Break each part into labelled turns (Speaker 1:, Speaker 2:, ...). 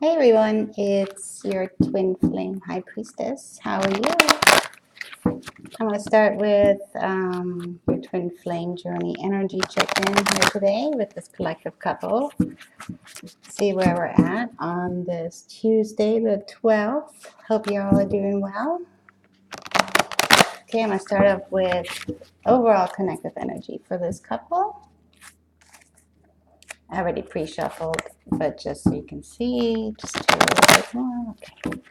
Speaker 1: Hey everyone, it's your twin flame high priestess. How are you? I'm going to start with your twin flame journey energy check-in here today with this collective couple. See where we're at on this Tuesday the 12th. Hope you all are doing well. Okay, I'm going to start off with overall connective energy for this couple. I already pre-shuffled, but just so you can see, just do a little bit more. Okay.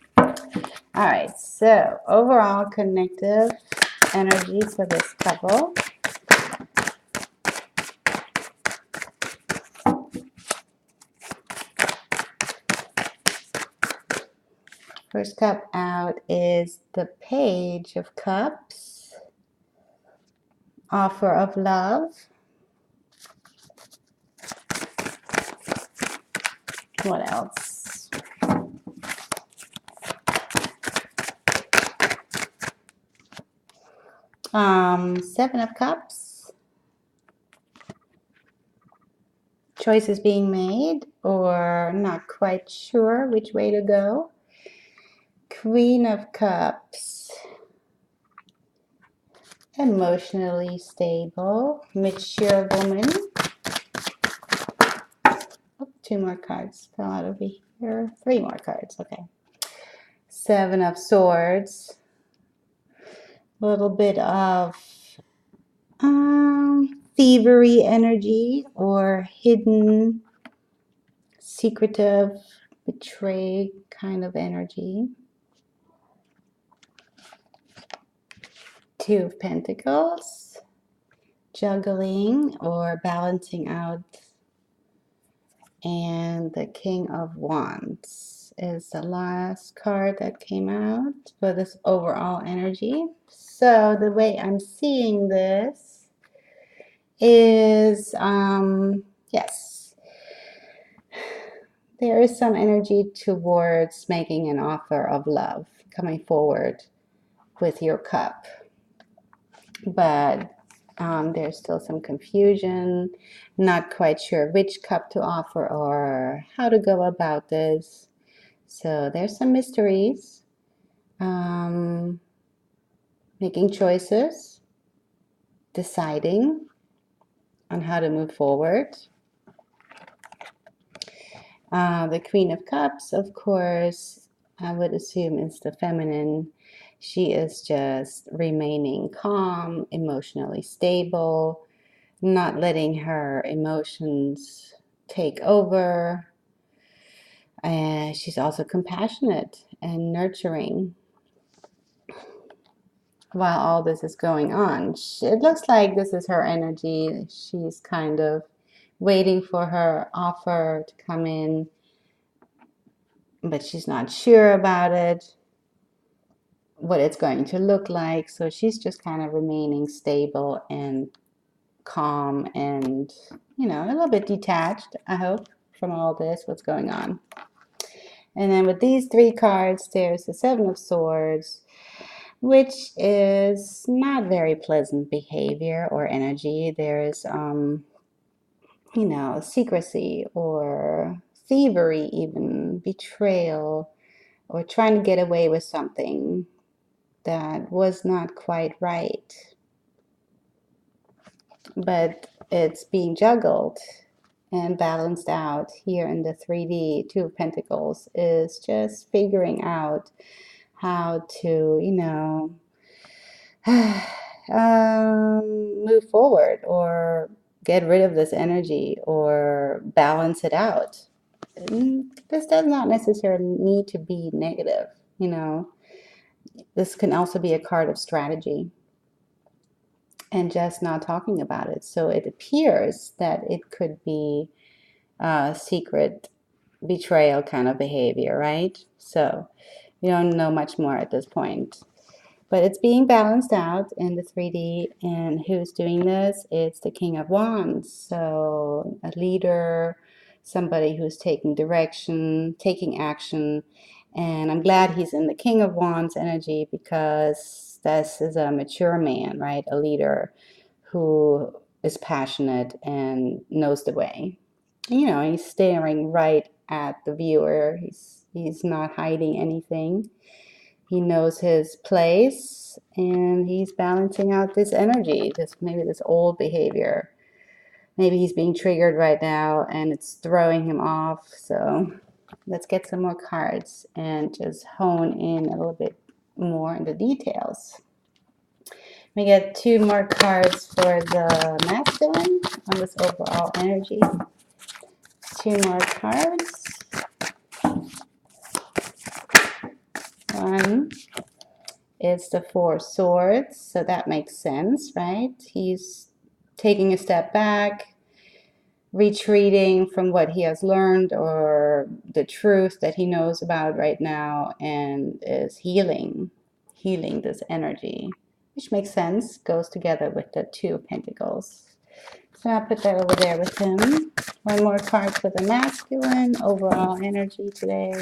Speaker 1: All right, so overall connective energy for this couple. First cup out is the Page of Cups, offer of love. What else? Seven of Cups. Choices being made or not quite sure which way to go. Queen of Cups. Emotionally stable, mature woman. Oh, two more cards fell out over here. Three more cards, okay. Seven of Swords. A little bit of thievery energy or hidden, secretive, betrayed kind of energy. Two of Pentacles, juggling or balancing out. And the King of Wands is the last card that came out for this overall energy. So the way I'm seeing this is, yes, there is some energy towards making an offer of love, coming forward with your cup. But there's still some confusion, not quite sure which cup to offer or how to go about this. So there's some mysteries, making choices, deciding on how to move forward. The Queen of Cups, of course, I would assume is the feminine. She is just remaining calm, emotionally stable, not letting her emotions take over. And she's also compassionate and nurturing while all this is going on. It looks like this is her energy. She's kind of waiting for her offer to come in, but she's not sure about it, what it's going to look like. So she's just kind of remaining stable and calm and, a little bit detached, I hope, from all this, what's going on. And then with these three cards, there's the Seven of Swords, which is not very pleasant behavior or energy. There's, secrecy or thievery, even betrayal, or trying to get away with something that was not quite right. But it's being juggled and balanced out here in the 3D. Two of Pentacles is just figuring out how to, move forward or get rid of this energy or balance it out. This does not necessarily need to be negative, This can also be a card of strategy and just not talking about it. So it appears that it could be secret betrayal kind of behavior, right? So we don't know much more at this point. But it's being balanced out in the 3D. And who's doing this? It's the King of Wands. So a leader, somebody who's taking direction, taking action. And I'm glad he's in the King of Wands energy because this is a mature man, right? A leader who is passionate and knows the way. You know, he's staring right at the viewer. He's not hiding anything. He knows his place, and he's balancing out this energy, this old behavior. Maybe he's being triggered right now and it's throwing him off. So let's get some more cards and just hone in a little bit more in the details. We get 2 more cards for the masculine on this overall energy. 2 more cards. One is the 4 swords, so that makes sense, right? He's taking a step back, retreating from what he has learned or the truth that he knows about right now, and is healing this energy, which makes sense, goes together with the 2 of Pentacles. So I'll put that over there with him. One more card for the masculine overall energy today.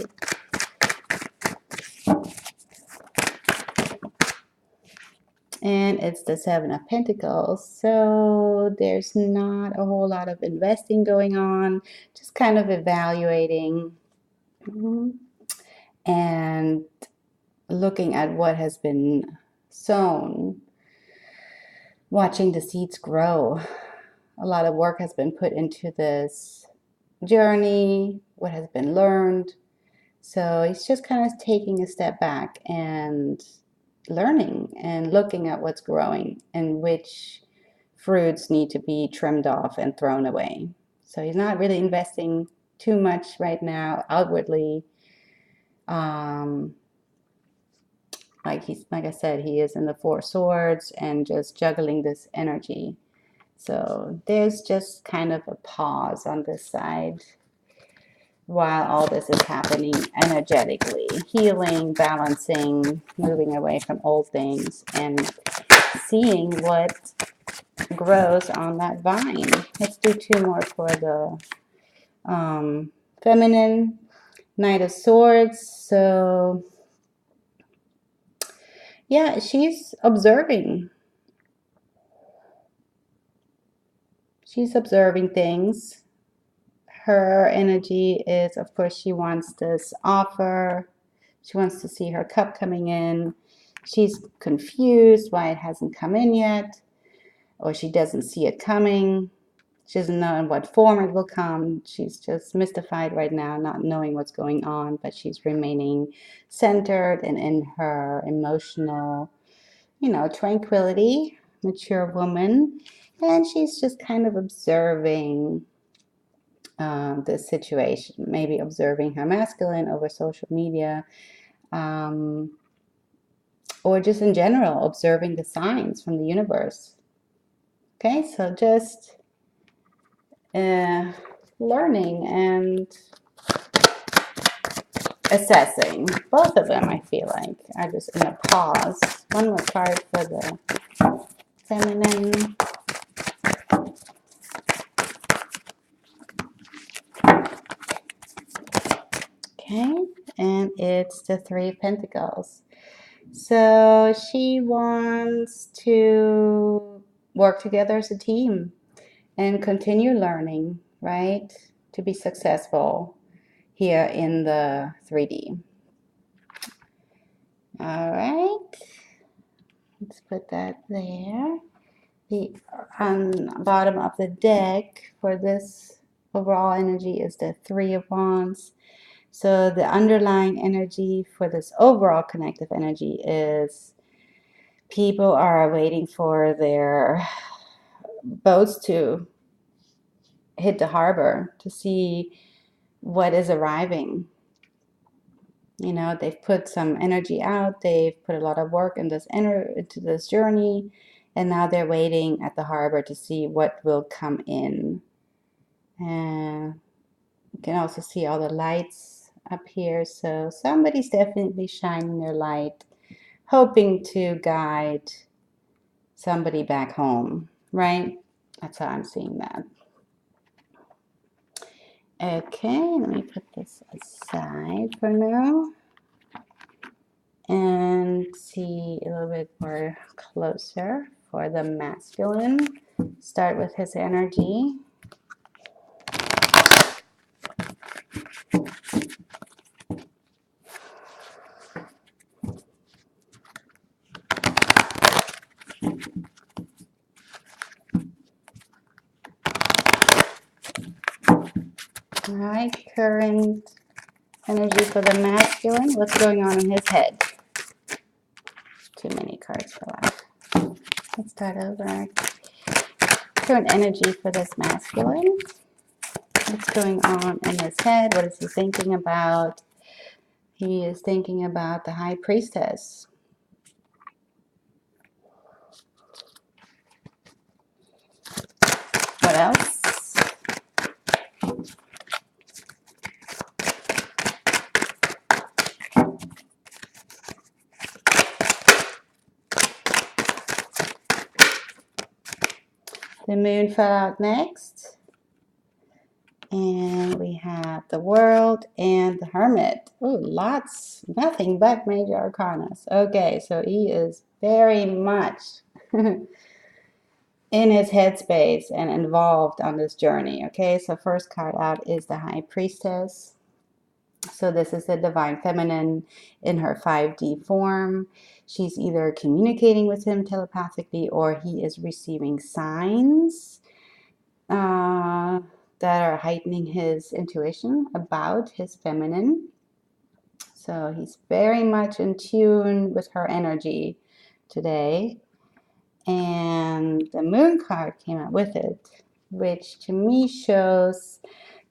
Speaker 1: And it's the 7 of Pentacles. So there's not a whole lot of investing going on, just kind of evaluating and looking at what has been sown, watching the seeds grow. A lot of work has been put into this journey, what has been learned. So he's just kind of taking a step back and learning and looking at what's growing and which fruits need to be trimmed off and thrown away. So he's not really investing too much right now outwardly. Like I said, he is in the 4 swords and just juggling this energy. So there's just kind of a pause on this side while all this is happening energetically, healing, balancing, moving away from old things, and seeing what grows on that vine. Let's do 2 more for the feminine. Knight of Swords. So yeah, she's observing. She's observing things. Her energy is, of course, she wants this offer. She wants to see her cup coming in. She's confused why it hasn't come in yet, or she doesn't see it coming. She doesn't know in what form it will come. She's just mystified right now, not knowing what's going on, but she's remaining centered and in her emotional, tranquility, mature woman. And she's just kind of observing this situation, maybe observing her masculine over social media, or just in general, observing the signs from the universe. Okay, so just learning and assessing. Both of them, I feel like, are just in a pause. One more card for the feminine. Okay, and it's the 3 of Pentacles. So she wants to work together as a team and continue learning, right? To be successful here in the 3D. All right, let's put that there. The bottom of the deck for this overall energy is the 3 of Wands. So the underlying energy for this overall connective energy is people are waiting for their boats to hit the harbor to see what is arriving. They've put some energy out, they've put a lot of work into this journey, and now they're waiting at the harbor to see what will come in. And you can also see all the lights up here, so somebody's definitely shining their light, hoping to guide somebody back home, right? That's how I'm seeing that. Okay, let me put this aside for now and see a little bit more closer for the masculine. Start with his energy. All right, current energy for the masculine. What's going on in his head? Too many cards for life. Let's start over. Current energy for this masculine. What's going on in his head? What is he thinking about? He is thinking about the High Priestess. What else? The moon fell out next. And we have the World and the Hermit. Oh, lots, nothing but major arcanas. Okay, so he is very much in his headspace and involved on this journey. Okay, so first card out is the High Priestess. So this is the Divine Feminine in her 5D form. She's either communicating with him telepathically or he is receiving signs that are heightening his intuition about his feminine. So he's very much in tune with her energy today. And the moon card came out with it, which to me shows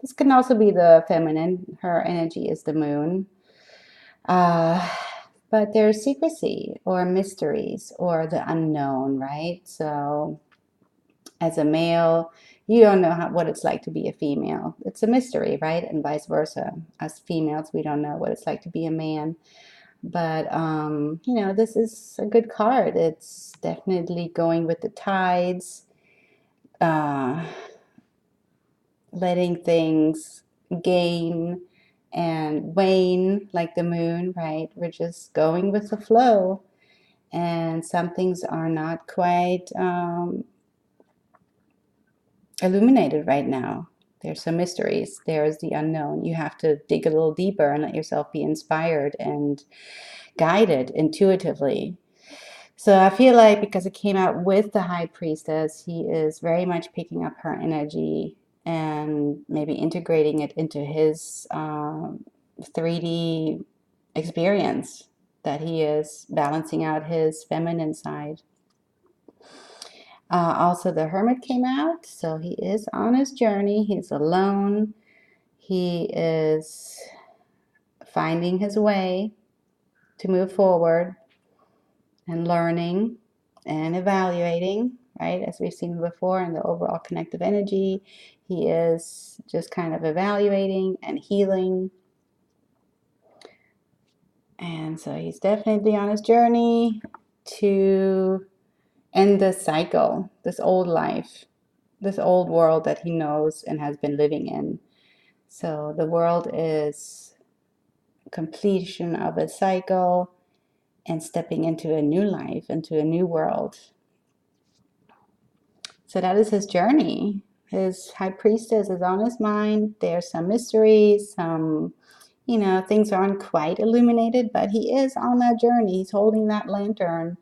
Speaker 1: this can also be the feminine. Her energy is the moon. But there's secrecy or mysteries or the unknown, right? So as a male, you don't know what it's like to be a female. It's a mystery, right? And vice versa. As females, we don't know what it's like to be a man. But, you know, this is a good card. It's definitely going with the tides, letting things gain and wane like the moon, right? We're just going with the flow. And some things are not quite illuminated right now. There's some mysteries. There's the unknown. You have to dig a little deeper and let yourself be inspired and guided intuitively. So I feel like because it came out with the High Priestess, he is very much picking up her energy and maybe integrating it into his 3D experience, that he is balancing out his feminine side. Also, the Hermit came out, so he is on his journey. He's alone. He is finding his way to move forward and learning and evaluating, right? As we've seen before in the overall connective energy, he is just kind of evaluating and healing. And so he's definitely on his journey to end this cycle, this old life, this old world that he knows and has been living in. So the world is completion of a cycle and stepping into a new life, into a new world. So that is his journey. His High Priestess is on his mind. There's some mysteries, some, you know, things aren't quite illuminated, but he is on that journey. He's holding that lantern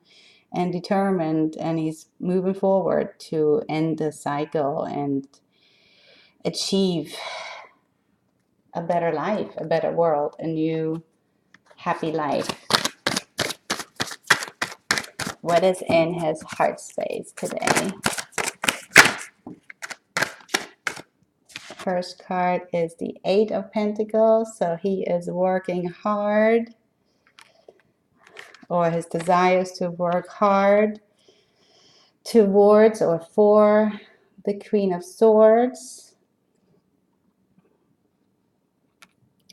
Speaker 1: and determined, and he's moving forward to end the cycle and achieve a better life, a better world, a new happy life. What is in his heart space today? First card is the Eight of Pentacles. So he is working hard, or his desires to work hard towards or for the Queen of Swords.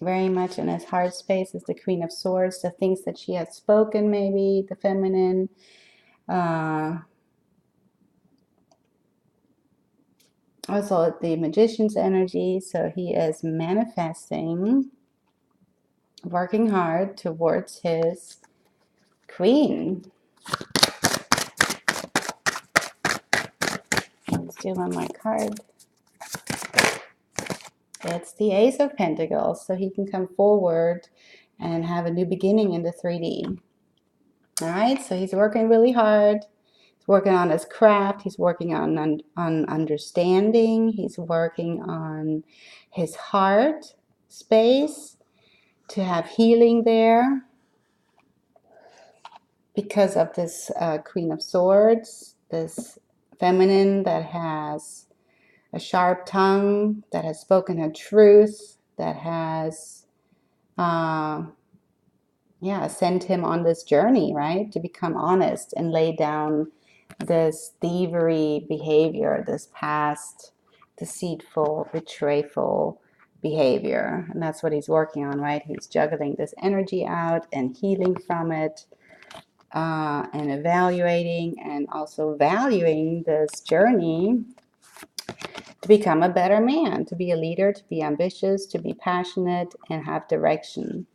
Speaker 1: Very much in his heart space is the Queen of Swords, the things that she has spoken, maybe the feminine. Also the Magician's energy. So he is manifesting, working hard towards his Queen. Let's do one more card. It's the Ace of Pentacles, so he can come forward and have a new beginning in the 3D. All right, so he's working really hard. He's He's working on his craft. He's working on understanding. He's working on his heart space to have healing there because of this Queen of Swords, this feminine that has a sharp tongue, that has spoken her truth, that has sent him on this journey, right? To become honest and lay down this thievery behavior, this past deceitful, betrayful behavior. And that's what he's working on, right? He's juggling this energy out and healing from it, and evaluating and also valuing this journey to become a better man, to be a leader, to be ambitious, to be passionate, and have direction.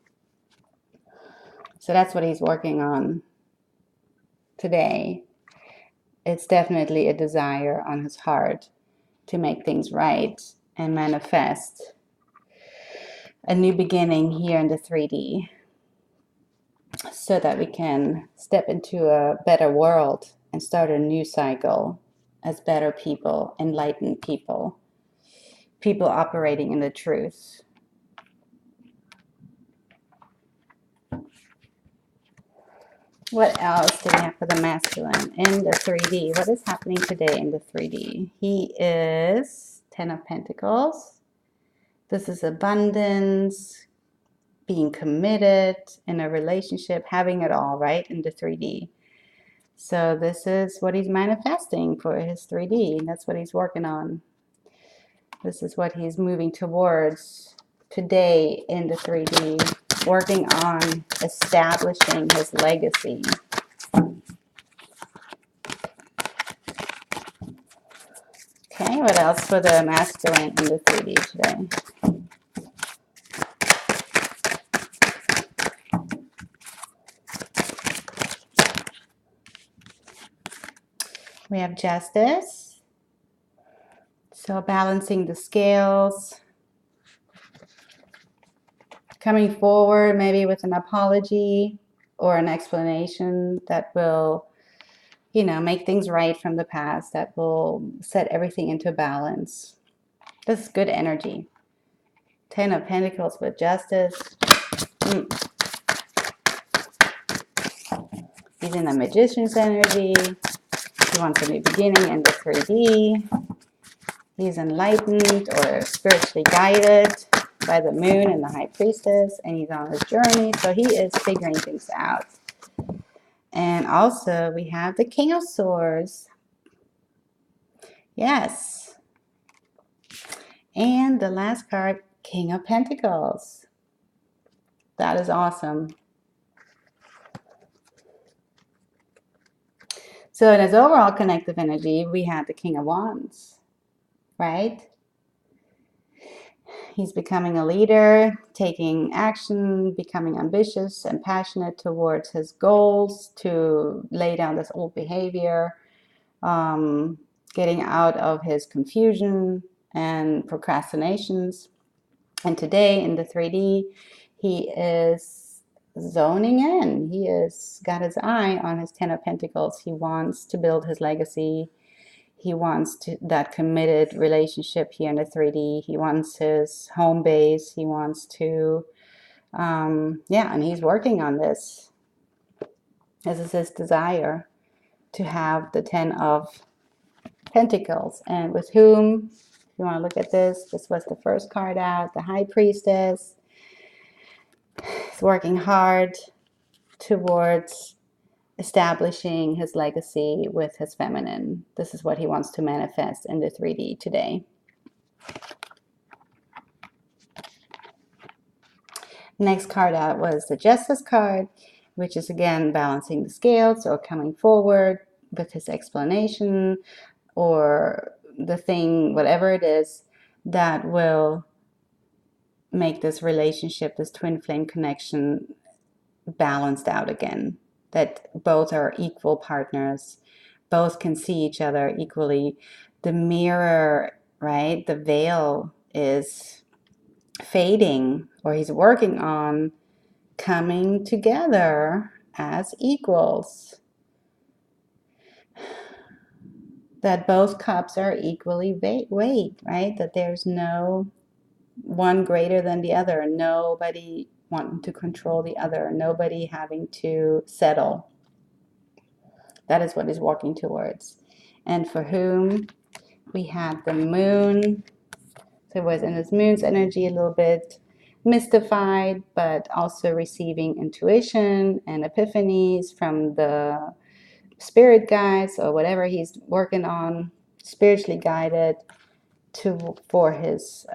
Speaker 1: So that's what he's working on today. It's definitely a desire on his heart to make things right and manifest a new beginning here in the 3D so that we can step into a better world and start a new cycle as better people, enlightened people, people operating in the truth. What else do we have for the masculine in the 3D? What is happening today in the 3D? He is 10 of Pentacles. This is abundance, being committed in a relationship, having it all, right, in the 3D. So this is what he's manifesting for his 3D. That's what he's working on. This is what he's moving towards today in the 3D, working on establishing his legacy. Okay, what else for the masculine in the 3D today? We have justice. So balancing the scales. Coming forward maybe with an apology or an explanation that will, make things right from the past, that will set everything into balance. This is good energy. 10 of Pentacles with justice. He's in the Magician's energy. He wants a new beginning in the 3D. He's enlightened or spiritually guided by the moon and the High Priestess, and he's on his journey, so he is figuring things out. And also we have the King of Swords. Yes. And the last card, King of Pentacles. That is awesome. So in his overall connective energy, we have the King of Wands, right? He's becoming a leader, taking action, becoming ambitious and passionate towards his goals, to lay down this old behavior, getting out of his confusion and procrastinations. And today in the 3D, he is zoning in. He has got his eye on his 10 of Pentacles. He wants to build his legacy. He wants that committed relationship here in the 3D. He wants his home base. He wants to, and he's working on this. This is his desire, to have the 10 of Pentacles. And with whom, if you want to look at this was the first card out, the High Priestess. He's working hard towards establishing his legacy with his feminine. This is what he wants to manifest in the 3D today. Next card out was the Justice card, which is again balancing the scales or coming forward with his explanation or the thing, whatever it is, that will make this relationship, this twin flame connection, balanced out again. That both are equal partners, both can see each other equally. The mirror, right, the veil is fading, or he's working on coming together as equals. that both cups are equally weight, right? That there's no one greater than the other, nobody wanting to control the other, nobody having to settle. That is what he's walking towards. And for whom we had the moon, so it was in his moon's energy a little bit mystified, but also receiving intuition and epiphanies from the spirit guides or whatever he's working on, spiritually guided for his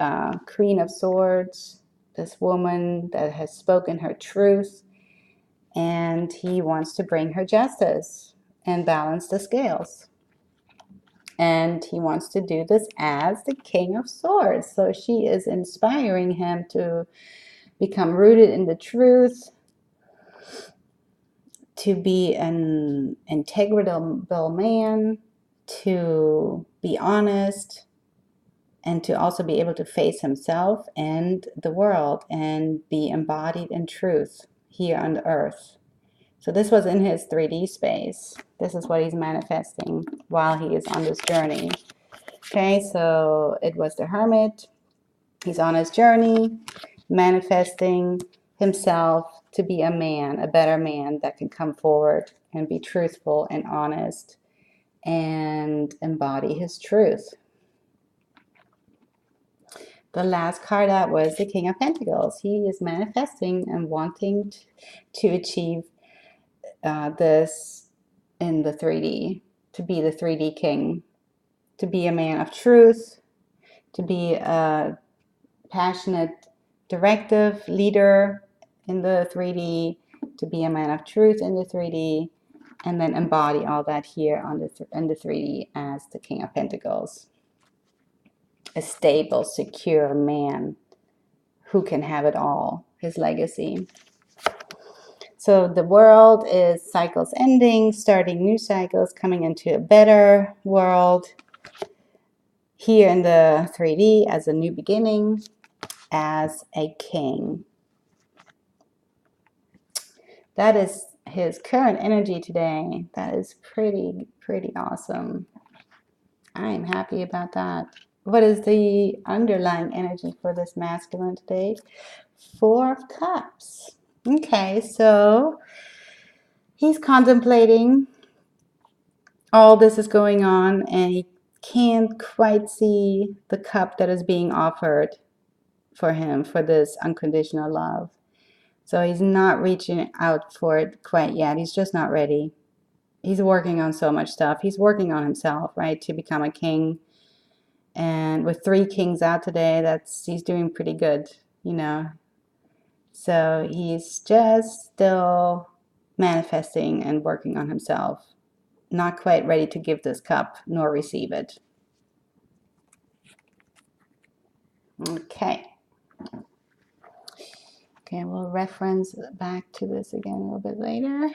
Speaker 1: Queen of Swords, this woman that has spoken her truth, and he wants to bring her justice and balance the scales. And he wants to do this as the King of Swords. So she is inspiring him to become rooted in the truth, to be an integral man, to be honest, and to also be able to face himself and the world and be embodied in truth here on the earth. So this was in his 3D space. This is what he's manifesting while he is on this journey. Okay, so it was the Hermit. He's on his journey, manifesting himself to be a man, a better man that can come forward and be truthful and honest and embody his truth. The last card out was the King of Pentacles. He is manifesting and wanting to achieve this in the 3D, to be the 3D king, to be a man of truth, to be a passionate, directive leader in the 3D, to be a man of truth in the 3D, and then embody all that here on in the 3D as the King of Pentacles. A stable, secure man who can have it all, his legacy. So the world is cycles ending, starting new cycles, coming into a better world here in the 3D as a new beginning, as a king. That is his current energy today. That is pretty awesome. I am happy about that. What is the underlying energy for this masculine today? 4 of Cups. Okay, so he's contemplating all this is going on and he can't quite see the cup that is being offered for him for this unconditional love. So he's not reaching out for it quite yet. He's just not ready. He's working on so much stuff. He's working on himself, right, to become a king. And with 3 kings out today, he's doing pretty good, you know. So he's just still manifesting and working on himself. Not quite ready to give this cup nor receive it. Okay. Okay, we'll reference back to this again a little bit later.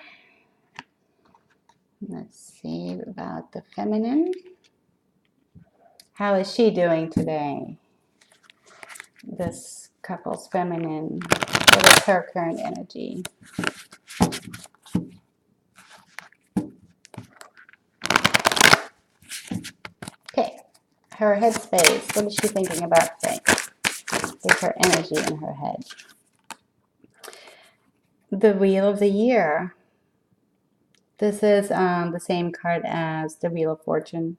Speaker 1: Let's see about the feminine. How is she doing today? This couple's feminine. What is her current energy? Okay, her headspace. What is she thinking about today? Is her energy in her head? The Wheel of the Year. This is the same card as the Wheel of Fortune.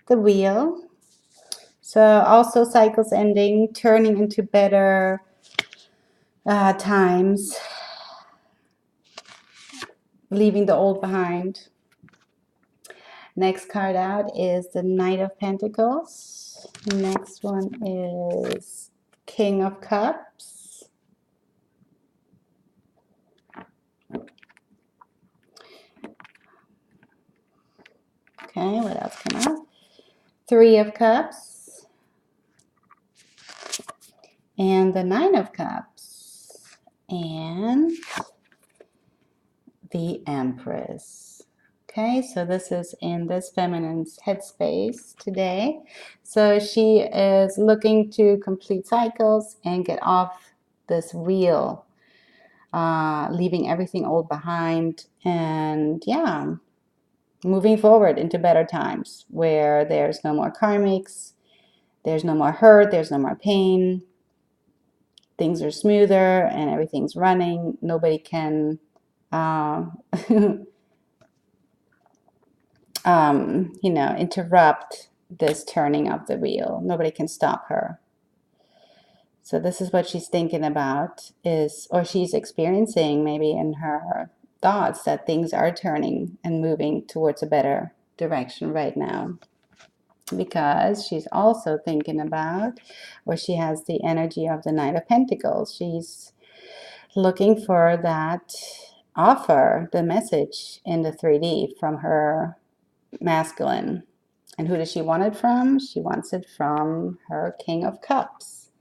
Speaker 1: The Wheel. So also cycles ending, turning into better times, leaving the old behind. Next card out is the Knight of Pentacles. Next one is King of Cups. Okay, what else came out? 3 of Cups. And the 9 of Cups. And the Empress. Okay, so this is in this feminine's headspace today. So she is looking to complete cycles and get off this wheel, leaving everything old behind. And yeah, moving forward into better times where there's no more karmics, there's no more hurt, there's no more pain. Things are smoother and everything's running. Nobody can interrupt this turning of the wheel. Nobody can stop her. So this is what she's thinking about or she's experiencing maybe in her thoughts, that things are turning and moving towards a better direction right now. Because she's also thinking about, or she has the energy of the Knight of Pentacles. She's looking for that offer, the message in the 3D from her masculine. And who does she want it from? She wants it from her King of Cups.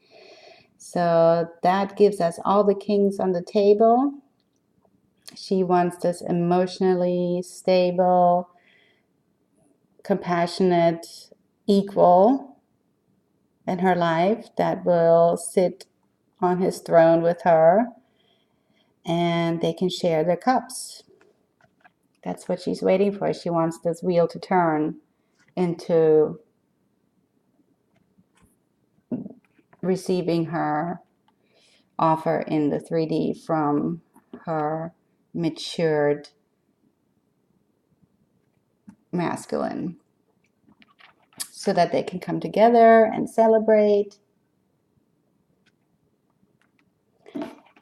Speaker 1: So that gives us all the kings on the table. She wants this emotionally stable, compassionate, equal in her life that will sit on his throne with her, and they can share their cups. That's what she's waiting for. She wants this wheel to turn into receiving her offer in the 3D from her matured masculine, so that they can come together and celebrate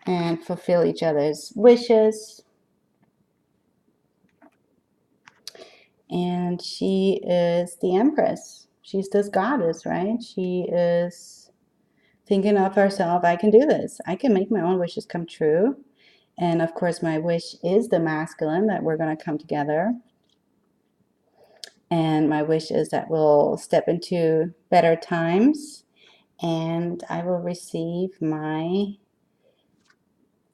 Speaker 1: and fulfill each other's wishes. And she is the Empress. She's this goddess, right? She is thinking of herself, I can do this. I can make my own wishes come true. And of course, my wish is the masculine, that we're going to come together. And my wish is that we'll step into better times and I will receive my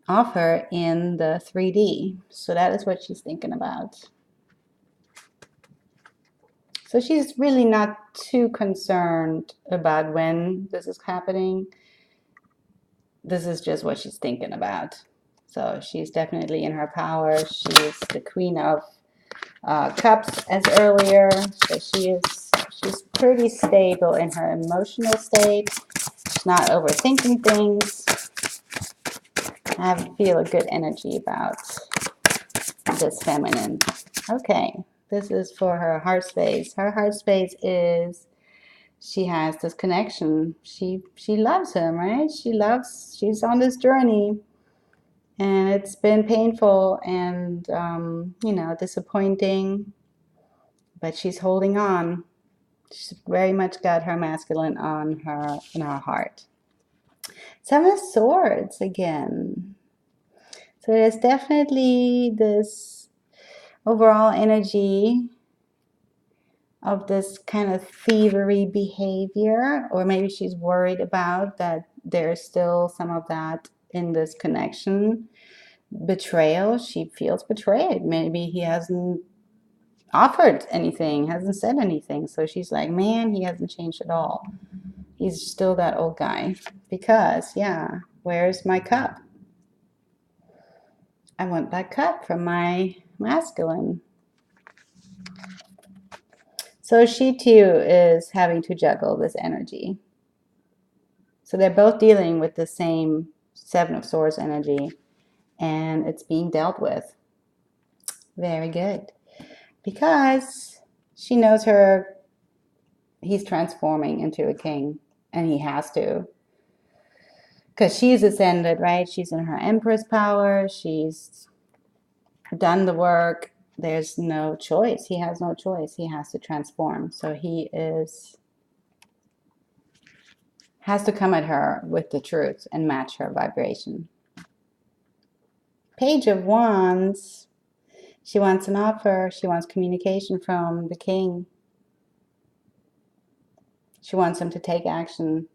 Speaker 1: offer in the 3D. So that is what she's thinking about. So she's really not too concerned about when this is happening. This is just what she's thinking about. So she's definitely in her power. She's the Queen of Cups as earlier. So she's pretty stable in her emotional state. She's not overthinking things. I feel a good energy about this feminine. Okay, this is for her heart space. Her heart space is, she has this connection. She loves him, right? She's on this journey, and it's been painful and disappointing, but she's holding on. She's very much got her masculine in her heart. Seven of Swords again. So there's definitely this overall energy of this kind of thievery behavior, or maybe she's worried about that there's still some of that in this connection. Betrayal, she feels betrayed. Maybe he hasn't offered anything, hasn't said anything. So she's like, man, he hasn't changed at all. He's still that old guy. Because, yeah, where's my cup? I want that cup from my masculine. So she too is having to juggle this energy. So they're both dealing with the same Seven of Swords energy, and it's being dealt with. Very good. Because she knows he's transforming into a king, and he has to. Because she's ascended, right? She's in her Empress power. She's done the work. There's no choice. He has no choice. He has to transform. So he has to come at her with the truth and match her vibration. Page of Wands. She wants an offer. She wants communication from the king. She wants him to take action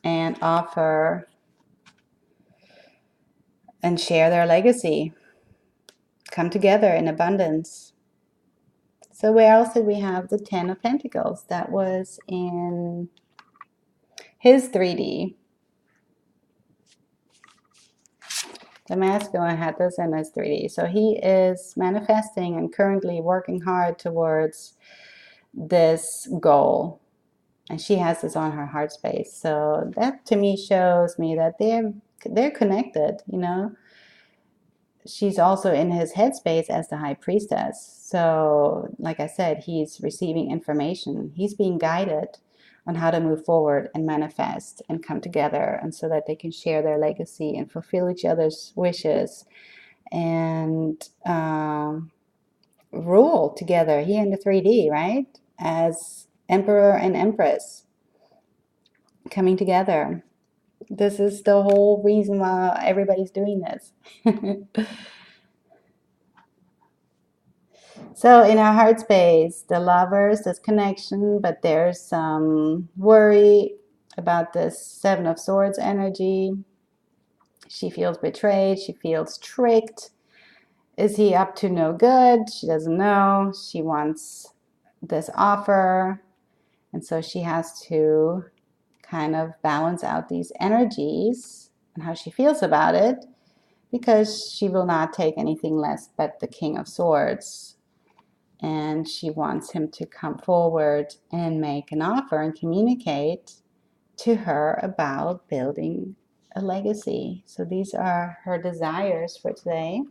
Speaker 1: and offer and share their legacy. Come together in abundance. So where else did we have the Ten of Pentacles? That was in his 3D. The masculine had this in his 3D. So he is manifesting and currently working hard towards this goal. And she has this on her heart space. So that to me shows me that they're connected, you know. She's also in his headspace as the high priestess. So, like I said, he's receiving information. He's being guided on how to move forward and manifest and come together, and so that they can share their legacy and fulfill each other's wishes and rule together here in the 3D, right? As emperor and empress coming together. This is the whole reason why everybody's doing this. So in our heart space, the lovers, this connection, but there's some worry about this Seven of Swords energy. She feels betrayed. She feels tricked. Is he up to no good? She doesn't know. She wants this offer. And so she has to kind of balance out these energies and how she feels about it, because she will not take anything less but the King of Swords. And she wants him to come forward and make an offer and communicate to her about building a legacy. So these are her desires for today.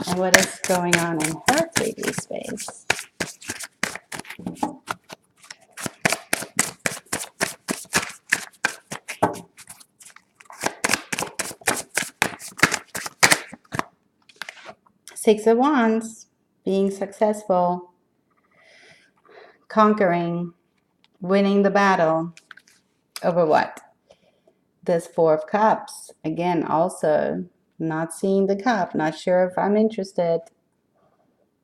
Speaker 1: And what is going on in her 3D space? Six of Wands, being successful, conquering, winning the battle over what? This Four of Cups. Again, also not seeing the cup, not sure if I'm interested.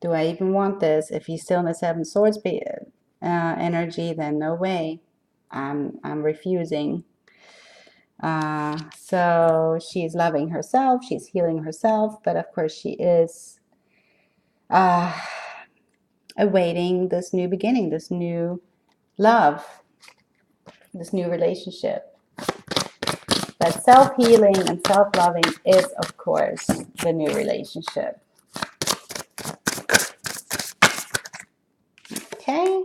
Speaker 1: Do I even want this? If he's still in the Seven Swords energy, then no way. I'm refusing. So she's loving herself, she's healing herself, but of course she is awaiting this new beginning, this new love, this new relationship. But self-healing and self-loving is, of course, the new relationship. Okay,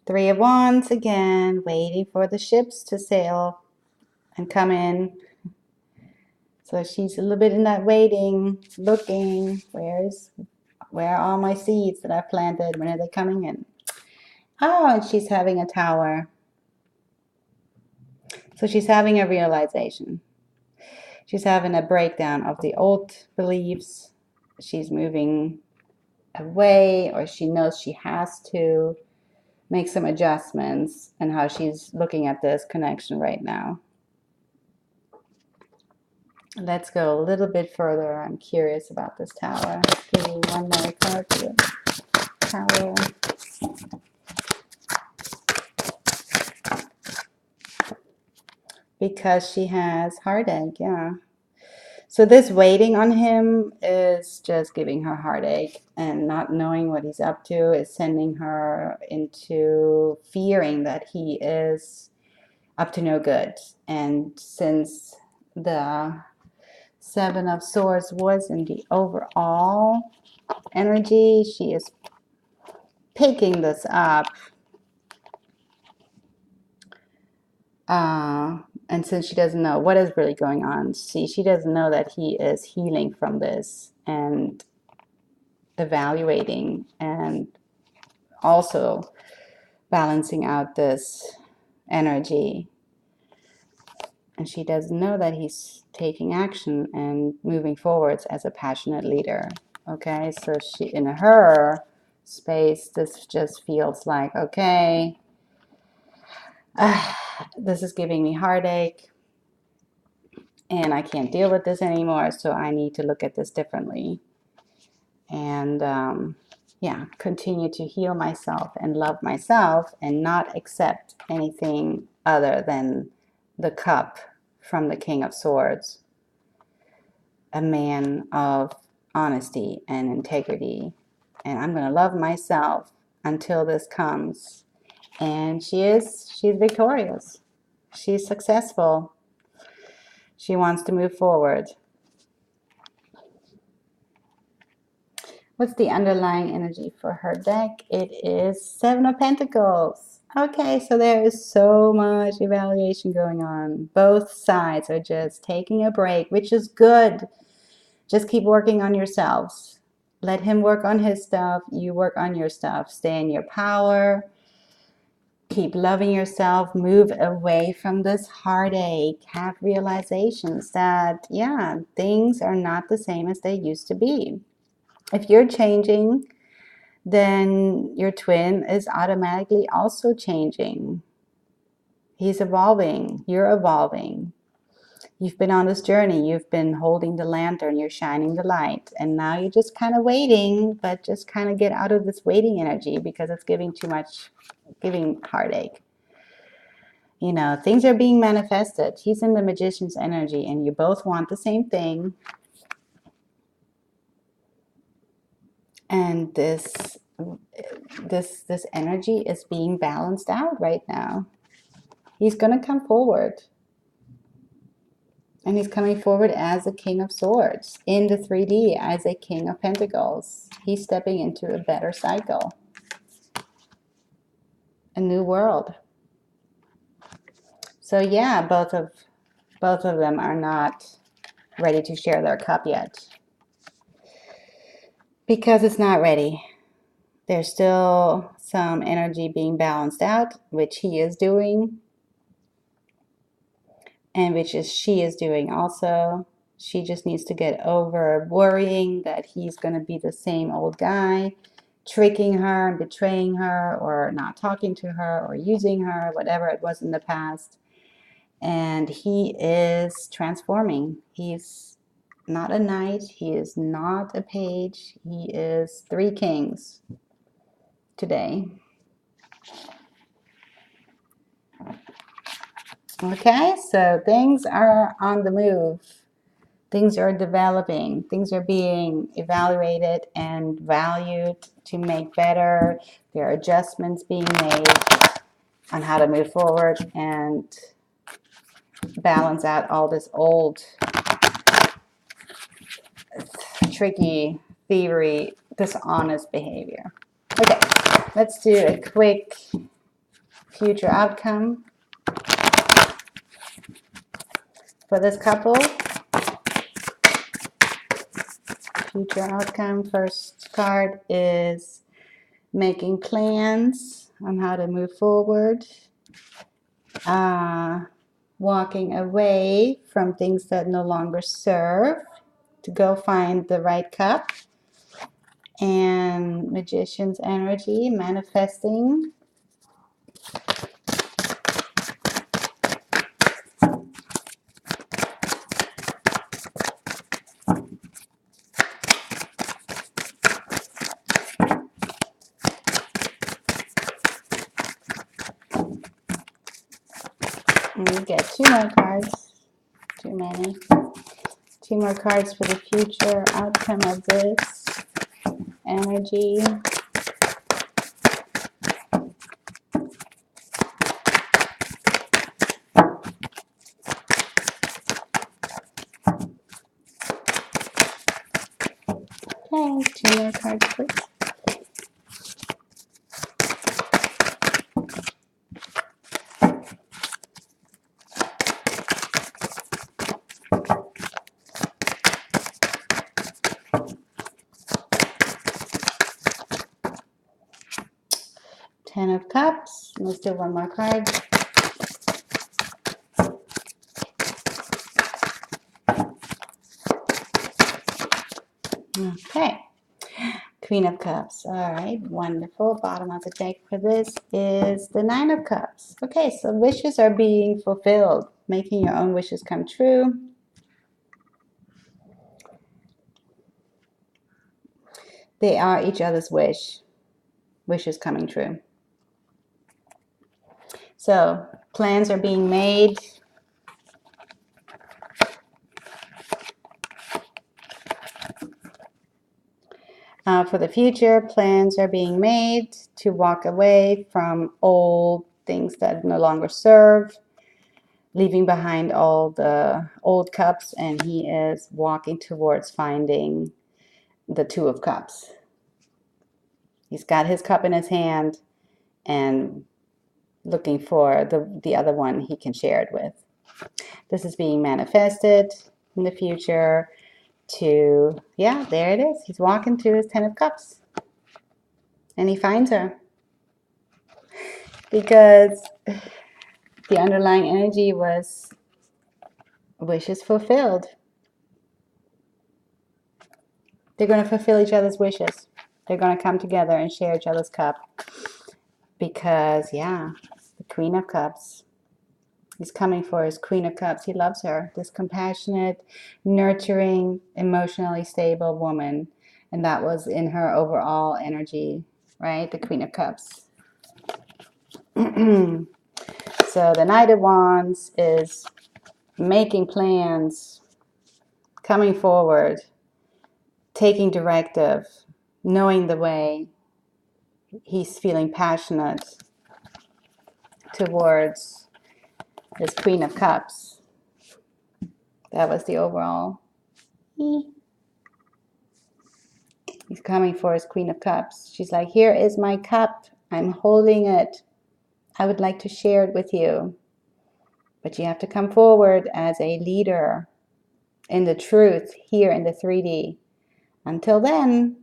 Speaker 1: Three of Wands again, waiting for the ships to sail and come in. So she's a little bit in that waiting, looking, where are all my seeds that I planted? When are they coming in? Oh, and she's having a tower. So she's having a realization. She's having a breakdown of the old beliefs. She's moving away, or she knows she has to make some adjustments in how she's looking at this connection right now. Let's go a little bit further. I'm curious about this tower. Give me one more card for the tower. Because she has heartache, yeah. So this waiting on him is just giving her heartache, and not knowing what he's up to is sending her into fearing that he is up to no good. And since the Seven of Swords was in the overall energy, she is picking this up. And since she doesn't know what is really going on, she doesn't know that he is healing from this and evaluating and also balancing out this energy. And she doesn't know that he's taking action and moving forwards as a passionate leader. Okay, so she, in her space, this just feels like, okay, this is giving me heartache and I can't deal with this anymore, so I need to look at this differently. And yeah, continue to heal myself and love myself and not accept anything other than the cup from the King of Swords, a man of honesty and integrity. And I'm going to love myself until this comes. And she's victorious. She's successful. She wants to move forward. What's the underlying energy for her deck? It is Seven of Pentacles. Okay, so there is so much evaluation going on. Both sides are just taking a break, which is good. Just keep working on yourselves. Let him work on his stuff. You work on your stuff. Stay in your power. Keep loving yourself. Move away from this heartache. Have realizations that, yeah, things are not the same as they used to be. If you're changing, then your twin is automatically also changing. He's evolving. You're evolving. You've been on this journey. You've been holding the lantern. You're shining the light. And now you're just kind of waiting, but just kind of get out of this waiting energy because it's giving too much, giving heartache. You know, things are being manifested. He's in the magician's energy and you both want the same thing. And this energy is being balanced out right now. He's going to come forward. And he's coming forward as a King of Swords in the 3D, as a King of Pentacles. He's stepping into a better cycle. A new world. So yeah, both of them are not ready to share their cup yet. Because it's not ready. There's still some energy being balanced out, which he is doing. And which is she is doing also. She just needs to get over worrying that he's going to be the same old guy, tricking her and betraying her, or not talking to her, or using her, whatever it was in the past. And he is transforming. He's not a knight. He is not a page. He is 3 kings today. Okay, so things are on the move. Things are developing. Things are being evaluated and valued to make better. There are adjustments being made on how to move forward and balance out all this old, tricky, thievery, dishonest behavior. Okay, let's do a quick future outcome for this couple. Future outcome. First card is making plans on how to move forward. Walking away from things that no longer serve to go find the right cup. And magician's energy, manifesting. And we get 2 more cards. Too many. 2 more cards for the future outcome of this energy. Okay, 2 more cards, please. Ten of Cups. Let's do 1 more card. Okay. Queen of Cups. All right, wonderful. Bottom of the deck for this is the 9 of Cups. Okay, so wishes are being fulfilled, making your own wishes come true. They are each other's wishes coming true. So plans are being made. For the future, plans are being made to walk away from old things that no longer serve. leaving behind all the old cups, and he is walking towards finding the Two of Cups. He's got his cup in his hand and looking for the other one he can share it with. This is being manifested in the future to, yeah, there it is. He's walking to his 10 of Cups. And he finds her. Because the underlying energy was wishes fulfilled. They're going to fulfill each other's wishes. They're going to come together and share each other's cup. Because, yeah, the Queen of Cups. He's coming for his Queen of Cups. He loves her. This compassionate, nurturing, emotionally stable woman. And that was in her overall energy, right? The Queen of Cups. So the Knight of Wands is making plans, coming forward, taking directive, knowing the way. He's feeling passionate towards his Queen of Cups. That was the overall. He's coming for his Queen of Cups. She's like, here is my cup. I'm holding it. I would like to share it with you. But you have to come forward as a leader in the truth here in the 3D. Until then,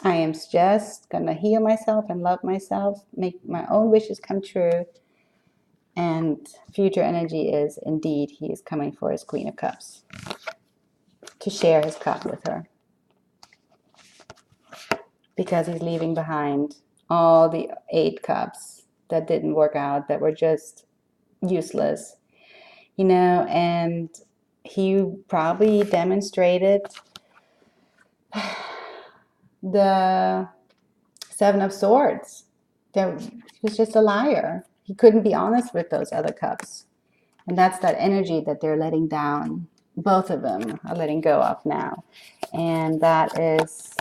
Speaker 1: I am just going to heal myself and love myself, make my own wishes come true. And future energy is indeed, he is coming for his Queen of Cups to share his cup with her. Because he's leaving behind all the 8 cups that didn't work out, that were just useless, you know, and he probably demonstrated the 7 of Swords. That he was just a liar. He couldn't be honest with those other cups. And that's that energy that they're letting down. Both of them are letting go of now. And that is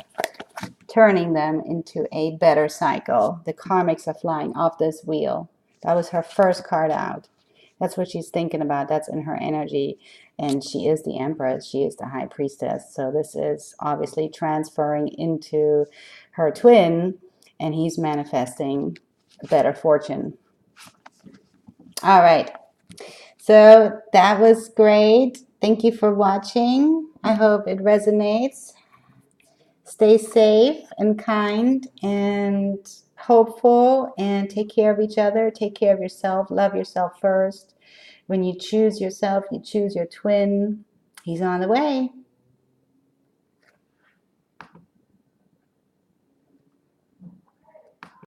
Speaker 1: turning them into a better cycle. The karmics are flying off this wheel. That was her first card out. That's what she's thinking about. That's in her energy. And she is the Empress. She is the High Priestess. So this is obviously transferring into her twin. And he's manifesting better fortune. All right. So that was great. Thank you for watching. I hope it resonates. Stay safe and kind and hopeful, and take care of each other. Take care of yourself. Love yourself first. When you choose yourself, you choose your twin. He's on the way.